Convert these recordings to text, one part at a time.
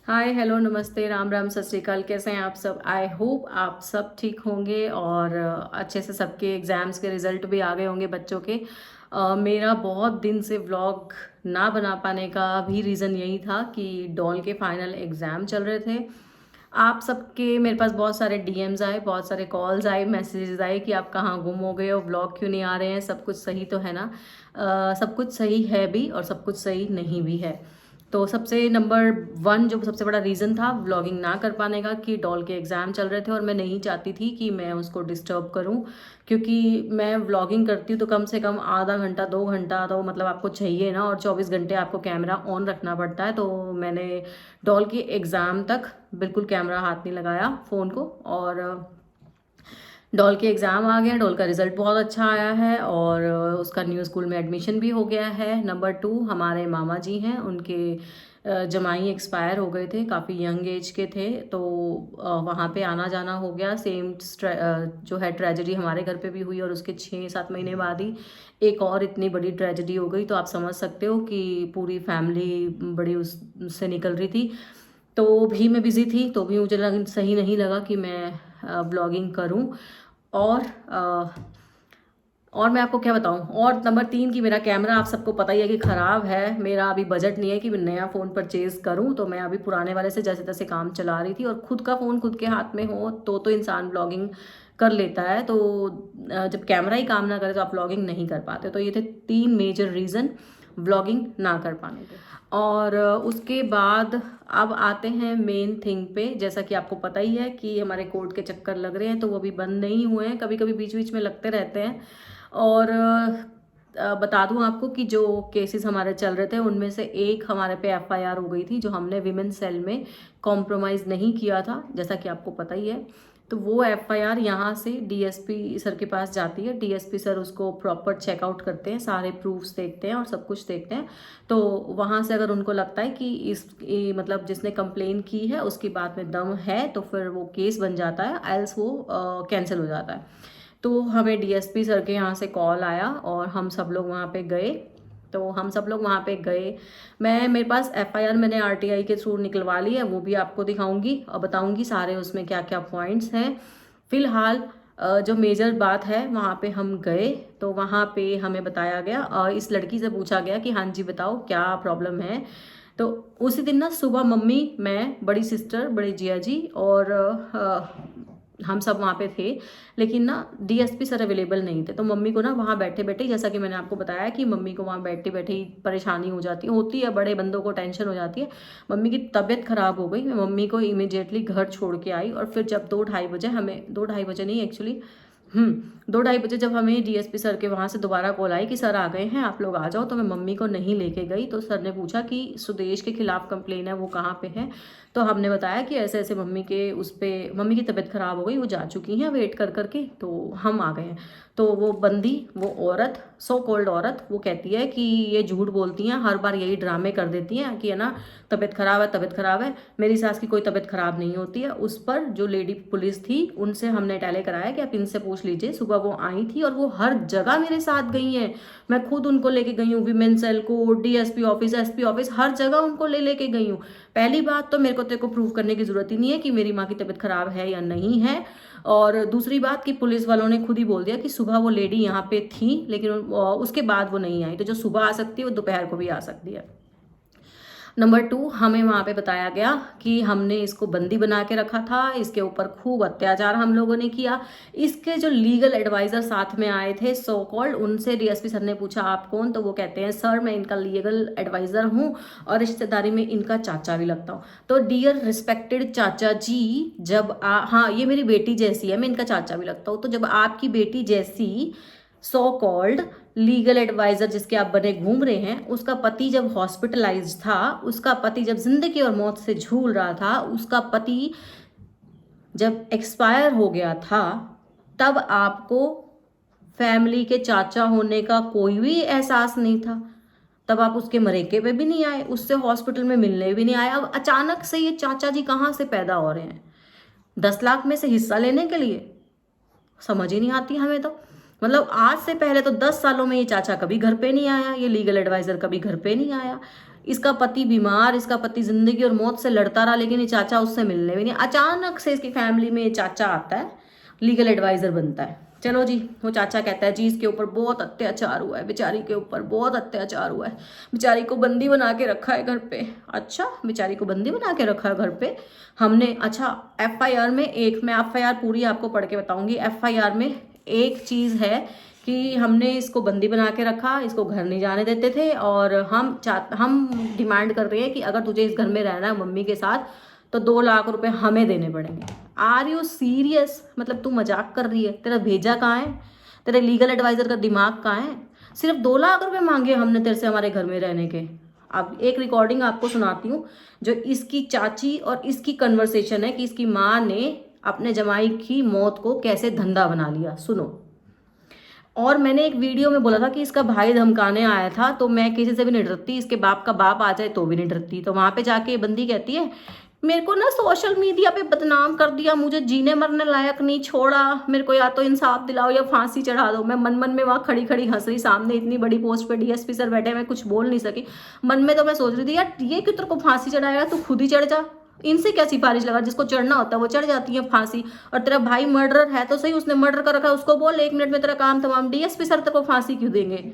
Hi hello नमस्ते राम राम सत श्री अकाल। कैसे हैं आप सब? आई होप आप सब ठीक होंगे और अच्छे से सबके एग्ज़ाम्स के रिज़ल्ट भी आ गए होंगे बच्चों के। मेरा बहुत दिन से व्लॉग ना बना पाने का भी रीज़न यही था कि डॉल के फाइनल एग्ज़ाम चल रहे थे। आप सबके मेरे पास बहुत सारे डीएम्स आए, बहुत सारे कॉल्स आए, मैसेजेस आए कि आप कहाँ गुम हो गए हो, व्लॉग क्यों नहीं आ रहे हैं, सब कुछ सही तो है ना? सब कुछ सही है भी और सब कुछ सही नहीं भी है। तो सबसे नंबर वन जो सबसे बड़ा रीज़न था व्लॉगिंग ना कर पाने का कि डॉल के एग्ज़ाम चल रहे थे और मैं नहीं चाहती थी कि मैं उसको डिस्टर्ब करूं, क्योंकि मैं व्लॉगिंग करती हूँ तो कम से कम आधा घंटा 2 घंटा तो मतलब आपको चाहिए ना, और 24 घंटे आपको कैमरा ऑन रखना पड़ता है। तो मैंने डॉल के एग्ज़ाम तक बिल्कुल कैमरा हाथ नहीं लगाया फ़ोन को। और डॉल के एग्ज़ाम आ गया, डॉल का रिज़ल्ट बहुत अच्छा आया है और उसका न्यू स्कूल में एडमिशन भी हो गया है। नंबर टू, हमारे मामा जी हैं, उनके जमाई एक्सपायर हो गए थे, काफ़ी यंग एज के थे, तो वहाँ पे आना जाना हो गया। सेम जो है ट्रेजेडी हमारे घर पे भी हुई और उसके 6-7 महीने बाद ही एक और इतनी बड़ी ट्रेजेडी हो गई। तो आप समझ सकते हो कि पूरी फैमिली बड़ी उससे निकल रही थी। तो भी मैं बिज़ी थी, तो भी मुझे सही नहीं लगा कि मैं ब्लॉगिंग करूं। और और मैं आपको क्या बताऊं। और नंबर तीन की मेरा कैमरा आप सबको पता ही है कि ख़राब है। मेरा अभी बजट नहीं है कि मैं नया फ़ोन परचेज़ करूं, तो मैं अभी पुराने वाले से जैसे तैसे काम चला रही थी। और खुद का फ़ोन खुद के हाथ में हो तो इंसान ब्लॉगिंग कर लेता है। तो जब कैमरा ही काम ना करे तो आप व्लॉगिंग नहीं कर पाते। तो ये थे 3 मेजर रीज़न व्लॉगिंग ना कर पाने के। और उसके बाद अब आते हैं मेन थिंग पे। जैसा कि आपको पता ही है कि हमारे कोर्ट के चक्कर लग रहे हैं, तो वो भी बंद नहीं हुए हैं, कभी कभी बीच बीच में लगते रहते हैं। और बता दूं आपको कि जो केसेस हमारे चल रहे थे उनमें से एक हमारे पे एफआईआर हो गई थी, जो हमने विमेन सेल में कॉम्प्रोमाइज़ नहीं किया था, जैसा कि आपको पता ही है। तो वो एफआईआर यहाँ से डीएसपी सर के पास जाती है। डीएसपी सर उसको प्रॉपर चेकआउट करते हैं, सारे प्रूफ्स देखते हैं और सब कुछ देखते हैं। तो वहाँ से अगर उनको लगता है कि मतलब जिसने कंप्लेन की है उसकी बात में दम है, तो फिर वो केस बन जाता है, एल्स वो कैंसिल हो जाता है। तो हमें डीएसपी सर के यहाँ से कॉल आया और हम सब लोग वहाँ पे गए। तो हम सब लोग वहाँ पे गए। मेरे पास एफआईआर मैंने आरटीआई के थ्रू निकलवा ली है, वो भी आपको दिखाऊंगी और बताऊंगी सारे उसमें क्या क्या पॉइंट्स हैं। फिलहाल जो मेजर बात है, वहाँ पे हम गए तो वहाँ पे हमें बताया गया, इस लड़की से पूछा गया कि हाँ जी बताओ क्या प्रॉब्लम है। तो उसी दिन ना सुबह मम्मी, मैं, बड़ी सिस्टर, बड़े जिया जी और हम सब वहाँ पे थे। लेकिन ना डीएसपी सर अवेलेबल नहीं थे, तो मम्मी को ना वहाँ बैठे बैठे, जैसा कि मैंने आपको बताया कि मम्मी को वहाँ बैठे बैठे ही परेशानी हो जाती है, होती है, बड़े बंदों को टेंशन हो जाती है। मम्मी की तबीयत खराब हो गई, मैं मम्मी को इमिडिएटली घर छोड़ के आई। और फिर जब 2-2:30 बजे हमें, 2-2:30 बजे नहीं एक्चुअली, 2-2:30 बजे जब हमें डीएसपी सर के वहाँ से दोबारा कॉल आई कि सर आ गए हैं, आप लोग आ जाओ, तो मैं मम्मी को नहीं लेके गई। तो सर ने पूछा कि सुदेश के खिलाफ कंप्लेन है, वो कहाँ पे है। तो हमने बताया कि ऐसे ऐसे मम्मी के उस पर, मम्मी की तबीयत ख़राब हो गई, वो जा चुकी हैं वेट कर करके, तो हम आ गए हैं। तो वो बंदी, वो औरत, सो कॉल्ड औरत, वो कहती है कि ये झूठ बोलती हैं, हर बार यही ड्रामे कर देती हैं कि है ना तबीयत ख़राब है, तबीयत ख़राब है। मेरी सास की कोई तबीयत ख़राब नहीं होती है। उस पर जो लेडी पुलिस थी उनसे हमने टैले कराया कि आप इनसे पूछ लीजिए, सुबह वो आई थी और वो हर जगह मेरे साथ गई हैं। मैं खुद उनको लेके गई हूँ, विमेन सेल को, डीएसपी ऑफिस, एसपी ऑफिस, हर जगह उनको ले लेके गई हूँ। पहली बात तो मेरे को तेरे को प्रूव करने की जरूरत ही नहीं है कि मेरी माँ की तबीयत खराब है या नहीं है। और दूसरी बात कि पुलिस वालों ने खुद ही बोल दिया कि सुबह वो लेडी यहाँ पे थी, लेकिन उसके बाद वो नहीं आई। तो जो सुबह आ सकती है वो दोपहर को भी आ सकती है। नंबर टू, हमें वहाँ पे बताया गया कि हमने इसको बंदी बना के रखा था, इसके ऊपर खूब अत्याचार हम लोगों ने किया। इसके जो लीगल एडवाइजर साथ में आए थे सो कॉल्ड, उनसे डीएसपी सर ने पूछा आप कौन, तो वो कहते हैं सर मैं इनका लीगल एडवाइजर हूँ और रिश्तेदारी में इनका चाचा भी लगता हूँ। तो डियर रिस्पेक्टेड चाचा जी, जब हाँ ये मेरी बेटी जैसी है, मैं इनका चाचा भी लगता हूँ। तो जब आपकी बेटी जैसी सो कॉल्ड लीगल एडवाइजर जिसके आप बने घूम रहे हैं, उसका पति जब हॉस्पिटलाइज्ड था, उसका पति जब जिंदगी और मौत से झूल रहा था, उसका पति जब एक्सपायर हो गया था, तब आपको फैमिली के चाचा होने का कोई भी एहसास नहीं था। तब आप उसके मरेके पे भी नहीं आए, उससे हॉस्पिटल में मिलने भी नहीं आए। अब अचानक से ये चाचा जी कहाँ से पैदा हो रहे हैं 10 लाख में से हिस्सा लेने के लिए? समझ ही नहीं आती हमें तो। मतलब आज से पहले तो 10 सालों में ये चाचा कभी घर पे नहीं आया, ये लीगल एडवाइजर कभी घर पे नहीं आया। इसका पति बीमार, इसका पति जिंदगी और मौत से लड़ता रहा, लेकिन ये चाचा उससे मिलने भी नहीं। अचानक से इसकी फैमिली में ये चाचा आता है, लीगल एडवाइजर बनता है। चलो जी, वो चाचा कहता है जी इसके ऊपर बहुत अत्याचार हुआ है, बेचारी के ऊपर बहुत अत्याचार हुआ है, बेचारी को बंदी बना के रखा है घर पे। अच्छा, बेचारी को बंदी बना के रखा है घर पे हमने। अच्छा, एफआईआर में मैं एफआईआर पूरी आपको पढ़ के बताऊंगी। एफआईआर में एक चीज़ है कि हमने इसको बंदी बना के रखा, इसको घर नहीं जाने देते थे, और हम डिमांड कर रहे हैं कि अगर तुझे इस घर में रहना है मम्मी के साथ तो 2 लाख रुपए हमें देने पड़ेंगे। Are you serious? मतलब तू मजाक कर रही है? तेरा भेजा कहाँ है? तेरे लीगल एडवाइजर का दिमाग कहाँ है? सिर्फ 2 लाख रुपए मांगे हमने तेरे से हमारे घर में रहने के। अब एक रिकॉर्डिंग आपको सुनाती हूँ जो इसकी चाची और इसकी कन्वर्सेशन है कि इसकी माँ ने अपने जमाई की मौत को कैसे धंधा बना लिया। सुनो। और मैंने एक वीडियो में बोला था कि इसका भाई धमकाने आया था, तो मैं किसी से भी नहीं डरती, इसके बाप का बाप आ जाए तो भी नहीं डरती। तो वहाँ पे जाके ये बंदी कहती है मेरे को ना सोशल मीडिया पे बदनाम कर दिया, मुझे जीने मरने लायक नहीं छोड़ा, मेरे को या तो इंसाफ दिलाओ या फांसी चढ़ा दो। मैं मन मन में वहाँ खड़ी खड़ी हंस रही, सामने इतनी बड़ी पोस्ट पे डीएसपी सर बैठे, मैं कुछ बोल नहीं सकी। मन में तो मैं सोच रही थी यार ये क्यों तेरे को फांसी चढ़ाएगा, तू खुद ही चढ़ जा, इनसे क्या सिफारिश लगा, जिसको चढ़ना होता है वो चढ़ जाती है फांसी। और तेरा भाई मर्डरर है तो सही, उसने मर्डर कर रखा है, उसको बोल 1 मिनट में तेरा काम तमाम। डीएसपी सर तेरे को फांसी क्यों देंगे?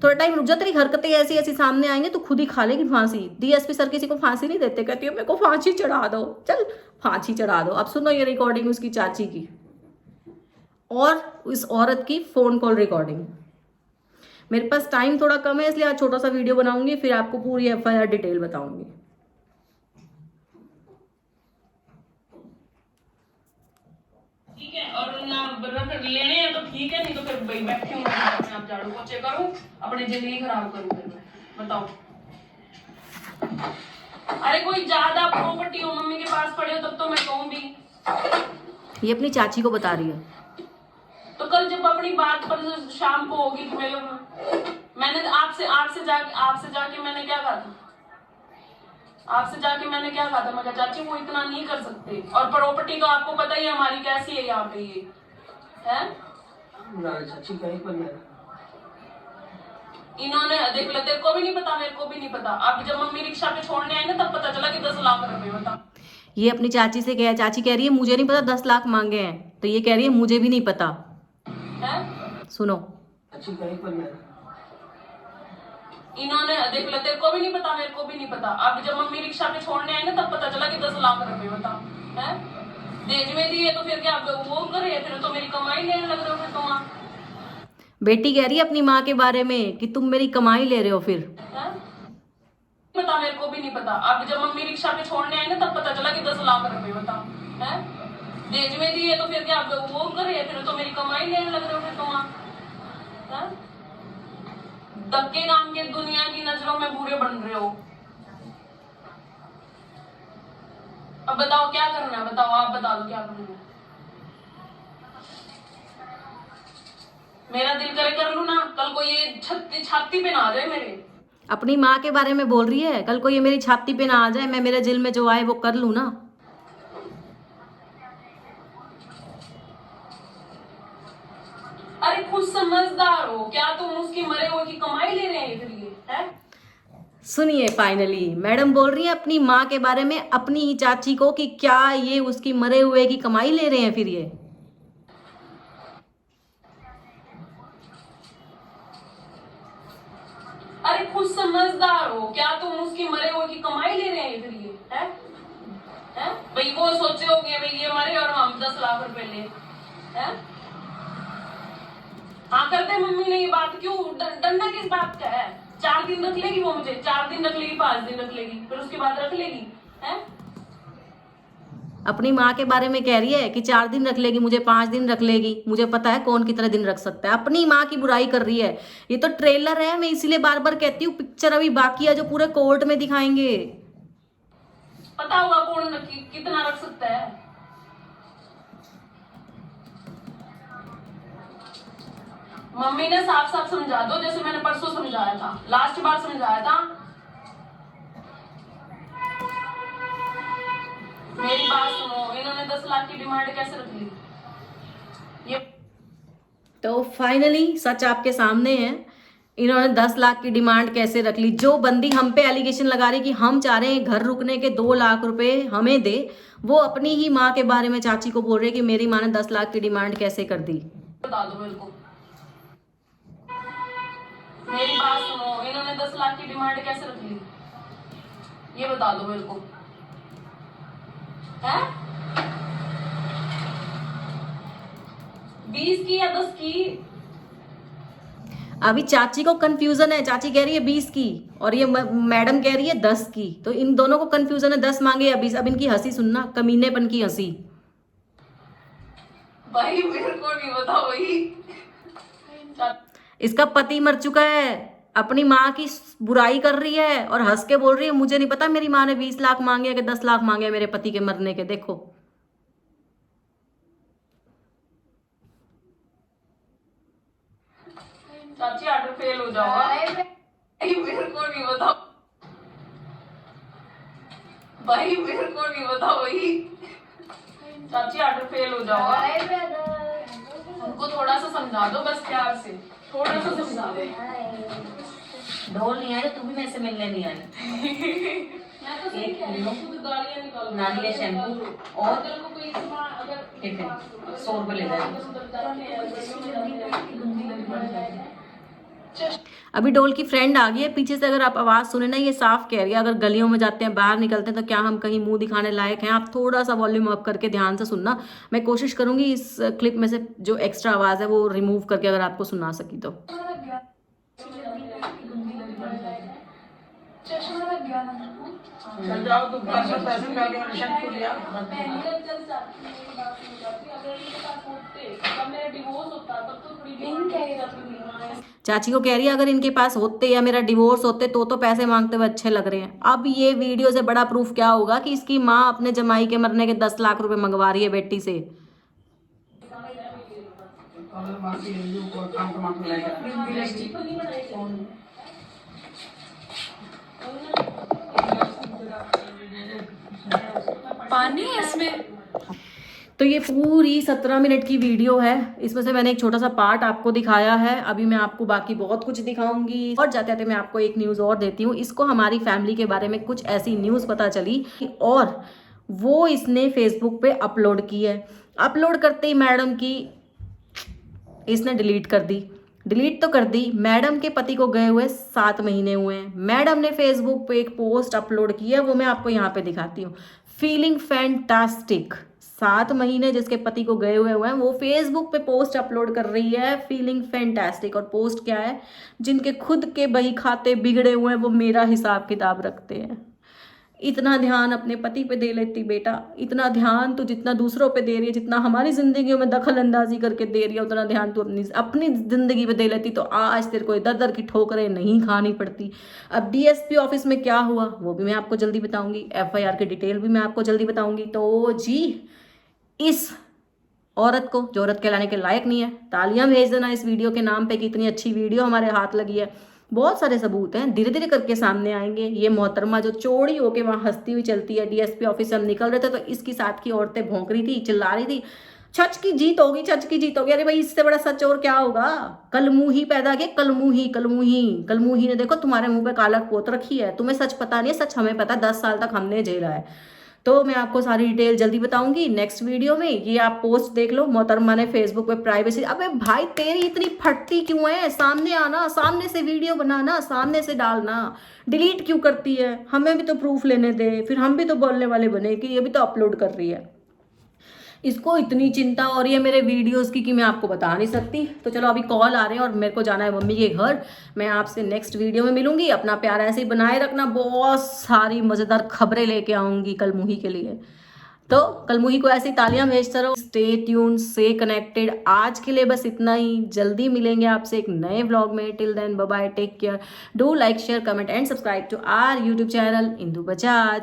थोड़ा टाइम रुक जा, तेरी हरकतें ऐसी ऐसी सामने आएंगे तो खुद ही खा लेगी फांसी। डीएसपी सर किसी को फांसी नहीं देते, कहती है मेरे को फांसी चढ़ा दो, चल फांसी चढ़ा दो। अब सुनो ये रिकॉर्डिंग उसकी चाची की और इस औरत की फोन कॉल रिकॉर्डिंग। मेरे पास टाइम थोड़ा कम है इसलिए आज छोटा सा वीडियो बनाऊंगी, फिर आपको पूरी एफआईआर डिटेल बताऊंगी। ठीक है, और ना लेने हैं तो ठीक है, नहीं तो फिर बैठी हूँ अपने आप झाड़ू पोछे करूँ, अपनी जिंदगी खराब करूँ। फिर मैं बताओ, अरे कोई ज्यादा प्रॉपर्टी हो मम्मी के पास पड़े हो तब तो मैं कहूँ भी। ये अपनी चाची को बता रही है। तो कल जब अपनी बात पर शाम को होगी तो मैंने आपसे जाके मैंने क्या कहा था? आपसे जाके मैंने क्या कहा था? मैं कहा चाची वो इतना नहीं कर सकते, और प्रॉपर्टी तो आपको पता ही है हमारी कैसी है यहाँ पे, ये है चाची कहीं पर इन्होंने देख लो, तेरे को भी नहीं पता, मेरे को भी नहीं पता। अब जब मम्मी रिक्शा पे छोड़ने आई ना तब पता चला कि 10 लाख रुपए। बता, ये अपनी चाची से कह, चाची कह रही है मुझे नहीं पता 10 लाख मांगे हैं, तो ये कह रही है मुझे भी नहीं पता है। सुनो, चाची कहीं पर इन्होंने देख लो, तेरे को भी नहीं पता, मेरे को भी नहीं पता। अब जब मम्मी रिक्शा पे छोड़ने आई ना तब पता चला कि 10 लाख रुपए। बता, है दहेज में दिए तो फिर क्या वो करे? फिर तो मेरी कमाई लेने लग रहे हो फिर तुम। बेटी कह रही है अपनी माँ के बारे में कि तुम मेरी कमाई ले रहे हो। फिर पता, मेरे को भी नहीं पता। अब जब मम्मी रिक्शा पे छोड़ने आई ना तब पता चला कि 10 लाख रुपए। बता, है दहेज में दिए तो फिर क्या वो करे? फिर तो मेरी कमाई लेने लग रहे हो फिर तुम। धक्के काम के दुनिया की नजरों में बुरे बन रहे हो। अब बताओ क्या करना है? बताओ, आप बता दो क्या करना है। मेरा दिल करे कर लूं ना, कल को ये छाती पे ना आ जाए मेरे। अपनी माँ के बारे में बोल रही है, कल को ये मेरी छाती पे ना आ जाए, मैं मेरे दिल में जो आए वो कर लूं ना। अरे खुद समझदार हो क्या तुम? उसकी मरे हुए की कमाई ले रहे हैं फिर ये है? सुनिए, फाइनली मैडम बोल रही है अपनी माँ के बारे में, अपनी ही चाची को, कि क्या ये उसकी मरे हुए की कमाई ले रहे हैं फिर ये। अरे खुद समझदार हो क्या तुम? उसकी मरे हुए की कमाई ले रहे हैं फिर ये है? भाई वो सोचे होंगे भाई ये मरे और हम 10 लाख रुपए ले, है? हाँ करते मम्मी ने ये बात क्यों? डरना किस बात का है? 4 दिन रख लेगी वो मुझे, 4 दिन रख लेगी, 5 दिन रख लेगी, फिर उसके बाद रख लेगी, है? अपनी माँ के बारे में कह रही है कि 4 दिन रख लेगी मुझे, 5 दिन रख लेगी, मुझे पता है कौन कितने दिन रख सकता है। अपनी माँ की बुराई कर रही है। ये तो ट्रेलर है, मैं इसीलिए बार बार कहती हूँ पिक्चर अभी बाकी है जो पूरे कोर्ट में दिखाएंगे। पता होगा कौन कितना रख सकता है। मम्मी ने साफ साफ समझा दो, जैसे मैंने परसों समझाया था, लास्ट बार समझाया था। मेरी बात सुनो, इन्होंने 10 लाख की डिमांड कैसे रख ली? ये तो फाइनली सच आपके सामने है। इन्होंने 10 लाख की डिमांड कैसे रख ली? जो बंदी हम पे एलिगेशन लगा रही कि हम चाह रहे हैं घर रुकने के 2 लाख रुपए हमें दे, वो अपनी ही माँ के बारे में चाची को बोल रही है कि मेरी माँ ने 10 लाख की डिमांड कैसे कर दी। बता दो मेरे को, मेरी बात सुनो, इन्होंने 10 लाख की डिमांड कैसे रख ली, ये बता दो मेरे को। है 20 की या 10 की? अभी चाची को कंफ्यूजन है, चाची कह रही है 20 की और ये मैडम कह रही है 10 की, तो इन दोनों को कंफ्यूजन है 10 मांगे या 20। अब इनकी हंसी सुनना, कमीनेपन की हंसी। भाई मेरे को नहीं पता भाई। इसका पति मर चुका है, अपनी माँ की बुराई कर रही है और हंस के बोल रही है मुझे नहीं पता मेरी माँ ने 20 लाख मांगे कि 10 लाख मांगे मेरे पति के मरने के। देखो चाची ऑर्डर फेल हो जाओगा। मेरे को नहीं पता भाई, मेरे को नहीं पता भाई। चाची ऑर्डर फेल हो जाओगा, उनको थोड़ा सा समझा दो बस, प्यार से थोड़ा सा समझा दो। ढोल नहीं आए, तू भी मेरे से मिलने नहीं आई। मैं तो सही कह रही हूँ, खुद गालियाँ निकालो। नारियल शैम्पू और अगर को कोई सामान अगर टिफिन 100 रुपये ले जाए। अभी डोल की फ्रेंड आ गई है पीछे से, अगर आप आवाज़ सुने ना, ये साफ कह रही है अगर गलियों में जाते हैं, बाहर निकलते हैं तो क्या हम कहीं मुंह दिखाने लायक हैं? आप थोड़ा सा वॉल्यूम अप करके ध्यान से सुनना। मैं कोशिश करूंगी इस क्लिप में से जो एक्स्ट्रा आवाज़ है वो रिमूव करके अगर आपको सुना सकी तो। चल जाओ, तुम पैसे पैसे शैम्पू लिया। चाची को कह रही है अगर इनके पास होते या मेरा डिवोर्स होते तो पैसे मांगते हुए अच्छे लग रहे हैं। अब ये वीडियो से बड़ा प्रूफ क्या होगा कि इसकी माँ अपने जमाई के मरने के 10 लाख रुपए मंगवा रही है बेटी से। पानी है इसमें। तो ये पूरी 17 मिनट की वीडियो है, इसमें से मैंने एक छोटा सा पार्ट आपको दिखाया है। अभी मैं आपको बाकी बहुत कुछ दिखाऊंगी। और जाते जाते मैं आपको एक न्यूज़ और देती हूँ। इसको हमारी फैमिली के बारे में कुछ ऐसी न्यूज़ पता चली और वो इसने फेसबुक पे अपलोड की है। अपलोड करते ही मैडम की इसने डिलीट कर दी। डिलीट तो कर दी, मैडम के पति को गए हुए 7 महीने हुए हैं। मैडम ने फेसबुक पे एक पोस्ट अपलोड की है, वो मैं आपको यहाँ पे दिखाती हूँ। फीलिंग फैंटास्टिक, 7 महीने जिसके पति को गए हुए हैं वो फेसबुक पे पोस्ट अपलोड कर रही है, फीलिंग फैंटास्टिक। और पोस्ट क्या है? जिनके खुद के बही खाते बिगड़े हुए हैं वो मेरा हिसाब किताब रखते हैं। इतना ध्यान अपने पति पे दे लेती बेटा, इतना ध्यान तो जितना दूसरों पे दे रही है, जितना हमारी जिंदगियों में दखल अंदाजी करके दे रही है, उतना ध्यान तो अपनी जिंदगी पे दे लेती तो आज तेरे को दर दर की ठोकरें नहीं खानी पड़ती। अब डीएसपी ऑफिस में क्या हुआ वो भी मैं आपको जल्दी बताऊंगी, एफआईआर की डिटेल भी मैं आपको जल्दी बताऊंगी। तो जी इस औरत को, जो औरत कहलाने के लायक नहीं है, तालियां भेज देना इस वीडियो के नाम पे कि इतनी अच्छी वीडियो हमारे हाथ लगी है। बहुत सारे सबूत हैं, धीरे धीरे करके सामने आएंगे। ये मोहतरमा जो चौड़ी होके वहाँ हंसती हुई चलती है, डीएसपी ऑफिस से हम निकल रहे थे तो इसकी साथ की औरतें भौंक रही थी, चिल्ला रही थी छच की जीत होगी, छच की जीत होगी। अरे भाई इससे बड़ा सच और क्या होगा? कलमुही पैदा किया, कलमुही कलमुही कलमुही ने देखो तुम्हारे मुंह पे कालक पोत रखी है। तुम्हें सच पता नहीं है, सच हमें पता है, 10 साल तक हमने झेला है। तो मैं आपको सारी डिटेल जल्दी बताऊंगी नेक्स्ट वीडियो में। ये आप पोस्ट देख लो, मोहतरमा ने फेसबुक पे प्राइवेसी। अबे भाई तेरी इतनी फटती क्यों है? सामने आना, सामने से वीडियो बनाना, सामने से डालना, डिलीट क्यों करती है? हमें भी तो प्रूफ लेने दे, फिर हम भी तो बोलने वाले बने कि ये भी तो अपलोड कर रही है। इसको इतनी चिंता हो रही है मेरे वीडियोस की कि मैं आपको बता नहीं सकती। तो चलो अभी कॉल आ रहे हैं और मेरे को जाना है मम्मी के घर। मैं आपसे नेक्स्ट वीडियो में मिलूंगी। अपना प्यार ऐसे ही बनाए रखना, बहुत सारी मज़ेदार खबरें लेके आऊँगी कलमुही के लिए। तो कलमुही को ऐसी तालियां भेजते रहो। स्टे ट्यून, से कनेक्टेड। आज के लिए बस इतना ही, जल्दी मिलेंगे आपसे एक नए व्लॉग में। Till then bye bye, take care, do like share comment and subscribe to our YouTube channel Indu Bajaj.